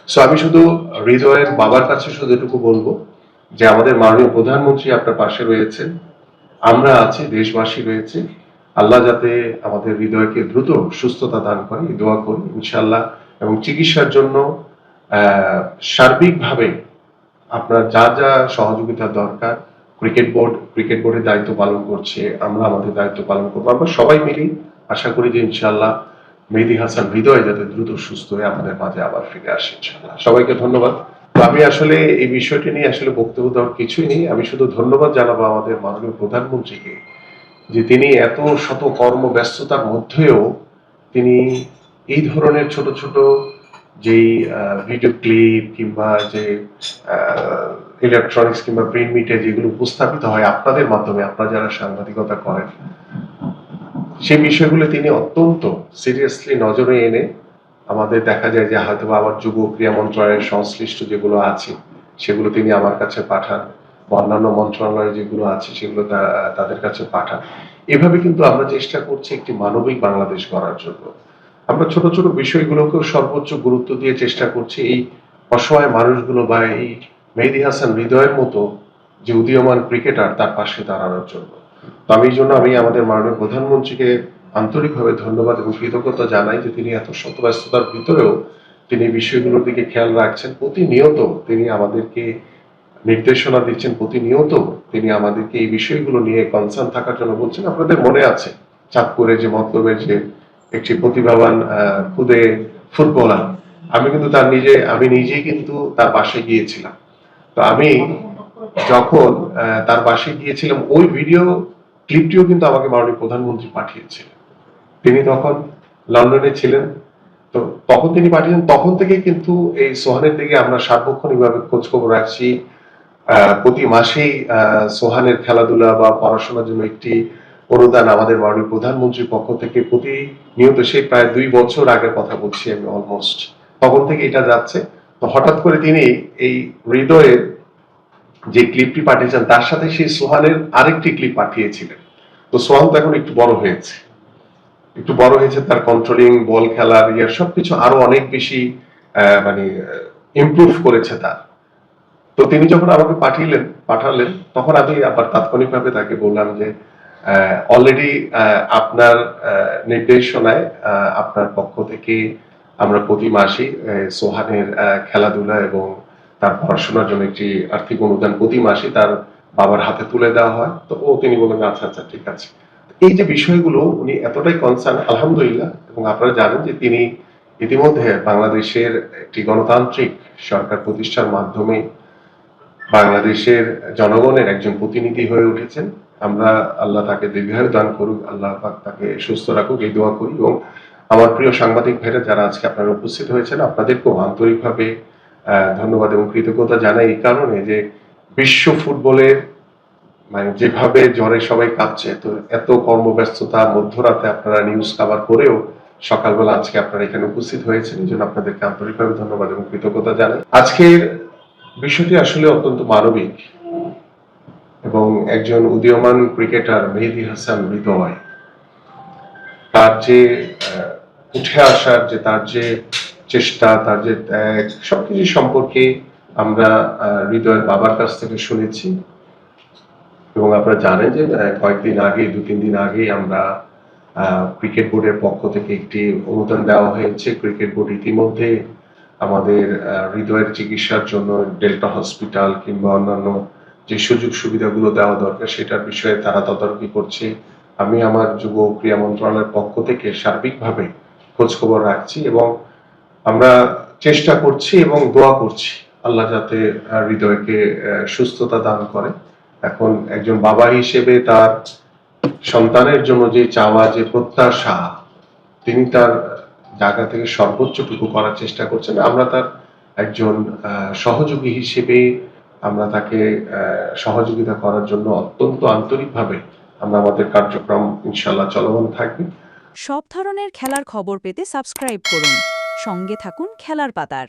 So আমি শুধু হৃদয়ের বাবার কাছে শুধু এটুকু বলবো যে আমাদের মাননীয় প্রধানমন্ত্রী আপনার পাশে রয়েছেন, আমরা আছি, দেশবাসী রয়েছে। আল্লাহ যাতে আমাদের হৃদয়কে দ্রুত সুস্থতা দান করে এই দোয়া করি ইনশাআল্লাহ। এবং চিকিৎসার জন্য সার্বিকভাবে আপনার যা যা সহযোগিতা দরকার, ক্রিকেট বোর্ডের দায়িত্ব পালন করছে, আমরা আমাদের দায়িত্ব পালন করবো। আমরা সবাই মিলেই আশা করি যে ইনশাআল্লাহ মেহেদী হাসান হৃদয় যাতে দ্রুত সুস্থ হয়ে আমাদের মাঝে আবার ফিরে আসে ইনশাআল্লাহ। সবাইকে ধন্যবাদ। তো আমি আসলে এই বিষয়টি নিয়ে আসলে বক্তব্য দেওয়ার কিছুই নেই। আমি শুধু ধন্যবাদ জানাবো আমাদের মাননীয় প্রধানমন্ত্রীকে যে তিনি এত শত কর্মব্যস্ততার মধ্যেও তিনি এই ধরনের ছোট ছোট যেই ভিডিও ক্লিপ কিংবা যে ইলেকট্রনিক্স কিংবা প্রিন্ট মিডিয়া যেগুলো উপস্থাপিত হয় আপনাদের মাধ্যমে, আপনারা যারা সাংবাদিকতা করেন, সেই বিষয়গুলো তিনি অত্যন্ত সিরিয়াসলি নজরে এনে আমাদের দেখা যায় যে হয়তো আবার যুব ক্রীড়া মন্ত্রণালয়ের সংশ্লিষ্ট যেগুলো আছে সেগুলো তিনি আমার কাছে পাঠান, বা অন্যান্য মন্ত্রণালয় যেগুলো আছে সেগুলো তাদের কাছে পাঠান। এভাবে কিন্তু আমরা চেষ্টা করছি একটি মানবিক বাংলাদেশ গড়ার জন্য। আমরা ছোট ছোট বিষয়গুলোকেও সর্বোচ্চ গুরুত্ব দিয়ে চেষ্টা করছি এই অসহায় মানুষগুলো বা এই মেহেদী হাসান হৃদয়ের মতো যে উদীয়মান ক্রিকেটার তার পাশে দাঁড়ানোর জন্য। তো আমি এই জন্য আমি আমাদের মাননীয় প্রধানমন্ত্রীকে আন্তরিকভাবে ধন্যবাদ এবং কৃতজ্ঞতা জানাই যে তিনি এত শত ব্যস্ততার ভিতরেও তিনি বিষয়গুলোর দিকে খেয়াল রাখছেন। প্রতিনিয়ত তিনি আমাদেরকে নির্দেশনা দিচ্ছেন, প্রতিনিয়ত তিনি আমাদেরকে এই বিষয়গুলো নিয়ে কনসার্ন থাকার জন্য বলছেন। আপনাদের মনে আছে চাঁদপুরে যে মতলবের যে একটি প্রতিভাবান খুদে ফুটবলার, আমি নিজেই কিন্তু তার পাশে গিয়েছিলাম। তো আমি যখন তার পাশে গিয়েছিলাম ওই ভিডিও ক্লিপটিও কিন্তু আমাকে মাননীয় প্রধানমন্ত্রী পাঠিয়েছিলেন। তিনি তখন লন্ডনে ছিলেন। তো তখন তিনি পাঠিয়েছেন, তখন থেকে কিন্তু এই সোহানের দিকে আমরা সার্বক্ষণিকভাবে খোঁজ খবর রাখছি। প্রতি মাসেই সোহানের খেলাধুলা বা পড়াশোনার জন্য একটি অনুদান আমাদের মাননীয় প্রধানমন্ত্রীর পক্ষ থেকে প্রতিনিয়ত, সেই প্রায় 2 বছর আগের কথা বলছি আমি, অলমোস্ট তখন থেকে এটা যাচ্ছে। তো হঠাৎ করে তিনি এই হৃদয়ের যে ক্লিপটি পাঠিয়েছেন তার সাথে সেই সোহানের আরেকটি ক্লিপ পাঠিয়েছিলেন। তো সোহান তো এখন একটু বড় হয়েছে, তার কন্ট্রোলিং, বল খেলার সবকিছু আরো অনেক বেশি মানে ইমপ্রুভ করেছে তার। তো তিনি যখন আমাকে পাঠালেন তখন আমি আবার তাৎক্ষণিকভাবে তাকে বললাম যে অলরেডি আপনার নির্দেশনায় আপনার পক্ষ থেকে আমরা প্রতি মাসেই সোহানের খেলাধুলা এবং তার পড়াশোনার জন্য একটি আর্থিক অনুদান প্রতি মাসে তার বাবার হাতে তুলে দেওয়া হয়। তো তিনি বললেন আচ্ছা আচ্ছা ঠিক আছে। এই যে বিষয়গুলো উনি এতটাই কনসার্ন, আলহামদুলিল্লাহ। এবং আপনারা জানেন যে তিনি ইতিমধ্যে বাংলাদেশের একটি গণতান্ত্রিক সরকার প্রতিষ্ঠার মাধ্যমে বাংলাদেশের জনগণের একজন প্রতিনিধি হয়ে উঠেছেন। আমরা আল্লাহ তাকে দীর্ঘায়ু দান করুক, আল্লাহ পাক তাকে সুস্থ রাখুক, এই দোয়া করি। এবং আমার প্রিয় সাংবাদিক ভাইরা যারা আজকে আপনারা উপস্থিত হয়েছেন, আপনাদেরকেও আন্তরিকভাবে ধন্যবাদ এবং কৃতজ্ঞতা জানাই এই কারণে যে বিশ্ব ফুটবলের মানে যেভাবে জ্বরে সবাই কাঁপছে, তো এত কর্মব্যস্ততা মধ্যরাতে আপনারা নিউজ কভার করেও সকালবেলা আজকে আপনারা এখানে উপস্থিত হয়েছেন, এই জন্য আপনাদেরকে আন্তরিকভাবে ধন্যবাদ এবং কৃতজ্ঞতা জানাই। আজকের বিষয়টি আসলে অত্যন্ত মানবিক এবং একজন উদীয়মান ক্রিকেটার মেহেদী হাসান হৃদয় তার যে উঠে আসার যে তার যে চেষ্টা, তার যে ত্যাগ, সবকিছু সম্পর্কে আমরা হৃদয়ের বাবার কাছ থেকে শুনেছি। এবং আপনারা জানেন যে কয়েকদিন আগে, 2-3 দিন আগে আমরা ক্রিকেট বোর্ডের পক্ষ থেকে একটি অনুদান দেওয়া হয়েছে। ক্রিকেট বোর্ড ইতিমধ্যে আমাদের হৃদয়ের চিকিৎসার জন্য ডেল্টা হসপিটাল কিংবা অন্যান্য যে সুযোগ সুবিধাগুলো দেওয়া দরকার সেটার বিষয়ে তারা তদারকি করছে। আমি আমার যুব ক্রীড়া মন্ত্রণালয়ের পক্ষ থেকে সার্বিকভাবে খোঁজ খবর রাখছি এবং আমরা চেষ্টা করছি এবং দোয়া করছি আল্লাহ যাতে হৃদয়কে সুস্থতা দান করে। এখন একজন বাবা হিসেবে তার সন্তানের জন্য যে চাওয়া, যে প্রত্যাশা, তিনি তার জায়গা থেকে সর্বোচ্চটুকু করার চেষ্টা করছেন। আমরা তার একজন সহযোগী হিসেবে আমরা তাকে সহযোগিতা করার জন্য অত্যন্ত আন্তরিকভাবে আমরা আমাদের কার্যক্রম ইনশাআল্লাহ চলমান থাকবে। সব ধরনের খেলার খবর পেতে সাবস্ক্রাইব করুন। সঙ্গে থাকুন খেলার পাতার।